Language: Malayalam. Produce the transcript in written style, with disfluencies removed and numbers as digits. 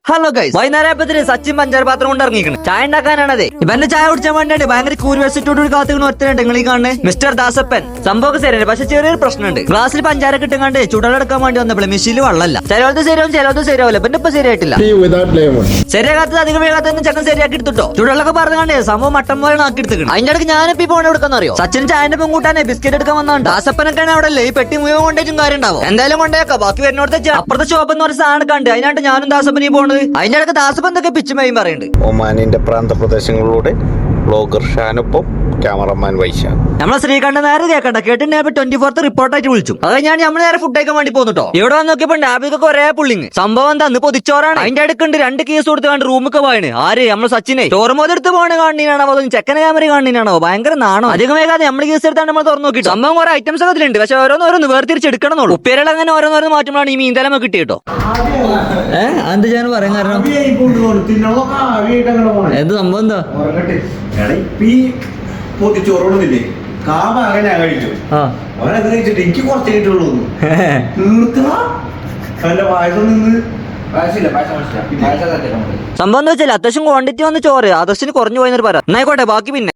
ഹലോ ഗൈസ്, വൈകുന്നേരപ്പത്തിന് സച്ചിൻ പഞ്ചാര പാത്രം കൊണ്ട് ഇറങ്ങിക്കണം. ചായ ഉണ്ടാക്കാനാണത്. ഇവന്റെ ചായ കുടിച്ചാൻ വേണ്ടിയാണ് ഭയങ്കര ക്യൂരിയോസിറ്റിയോട് കാത്തുകൊണ്ട് ഒരുത്തരുണ്ട്. നിങ്ങൾ ഈ കാണുന്നത് മിസ്റ്റർ ദാസപ്പൻ. സംഭവം ശരിയാണ്, പക്ഷെ ചെറിയൊരു പ്രശ്നമുണ്ട്. ഗ്ലാസ്സിൽ പഞ്ചാര കിട്ടും ചുടലെടുക്കാൻ വേണ്ടി വന്നപ്പോൾ മെഷീനിൽ വെള്ളമല്ല. ചിലവർക്ക് ശരിയാവും, ചിലവർക്ക് ശരിയാവില്ല. പിന്നെ ഇപ്പൊ ശരിയായിട്ടില്ല. ശരിയാകാത്തത് അധികം വേഗാത്ത ചെക്കൻ ശരിയാക്കി എടുത്തിട്ടോ. ചുടലൊക്കെ പറഞ്ഞു സംഭവം മട്ടം പോലെ ആക്കി എടുത്തിട്ടുണ്ട്. അതിന്റെ ഇടയ്ക്ക് ഞാനിപ്പോ ഈ പോണ എടുക്കാന്ന് അറിയോ? സച്ചിൻ ചായന്റെ പെൺകൂട്ടാനെ ബിസ്ക്കറ്റ് എടുക്കാൻ വന്നാണ്. ദാസപ്പനൊക്കെയാണ് അവിടെ ഈ പെട്ടി മുഴുവൻ കൊണ്ടേറ്റും കാര്യം ഉണ്ടാവും. എന്തായാലും കൊണ്ടേക്കാം. ബാക്കി വരുന്നോടത്തെ അപ്പുറത്തെ ഷോപ്പ് എന്ന് പറഞ്ഞ സാധനം കണ്ട് അതിനായിട്ട് ഞാനും ദാസപ്പനി പോണത്. അതിന്റെ ഇടയ്ക്ക് ദാസപ്പൻ എന്തൊക്കെ പിച്ചുമയും പറയുന്നുണ്ട്. ഒമാനിന്റെ പ്രാന്തപ്രദേശങ്ങളിലൂടെ ബ്ലോഗർ ഷാനൊപ്പം ക്യാമറമാൻ വൈശാഖ്. നമ്മളെ ശ്രീകണ്ഠൻ നേരെ കേൾക്കണ്ട കേട്ടിട്ട് 24th റിപ്പോർട്ടായിട്ട് വിളിച്ചു. അത് ഞാൻ നമ്മൾ നേരെ ഫുഡ് കഴിക്കാൻ വേണ്ടി പോന്നിട്ടോ. ഇവിടെ വന്ന് നോക്കിയപ്പോ ഡാബിക്കൊക്കെ ഒരേ പുള്ളിങ്. സംഭവം എന്താ പൊതിച്ചോറാണ്. അതിന്റെ അടുക്കുണ്ട് 2 കേസ് കൊടുത്ത് കണ്ട് റൂമൊക്കെ പോയാണ്. ആര് നമ്മള് സച്ചിനെ ചോറുമോതെടുത്ത് പോകണ കാണീനാണോ അതോ ചെക്കന ക്യാമറ കാണീനാണോ? ഭയങ്കര നാണോ. അധികം വേഗം നമ്മൾ കേസ് എടുത്താണ് നമ്മൾ തുറന്നു നോക്കിട്ടോ. സംഭവം കുറെ ഐറ്റംസ് ഒക്കെ അതിലുണ്ട്. പക്ഷെ ഓരോന്ന് വേർതിരിച്ചെടുക്കണം. ഉപ്പേരകൾ അങ്ങനെ ഓരോന്നോരോന്ന് മാറ്റുമ്പോഴാണ് ഈ മീൻതലമ കിട്ടിയിട്ടോ. എന്ത് ഞാൻ പറയാൻ കാരണം എന്ത് സംഭവം എന്താ ചോറോടുന്നില്ലേ കാമ അങ്ങനെ കഴിച്ചു. അവനത് കഴിച്ചിട്ട് എനിക്ക് കുറച്ച് കിട്ടുള്ളൂ. അവന്റെ പായസം നിന്ന് സംഭവം എന്താ വെച്ചാൽ അത്യാവശ്യം ക്വാണ്ടിറ്റി വന്ന് ചോറ് ആദർശിന് കുറഞ്ഞു പോയെന്നൊരു പറയാം. എന്നായിക്കോട്ടെ ബാക്കി പിന്നെ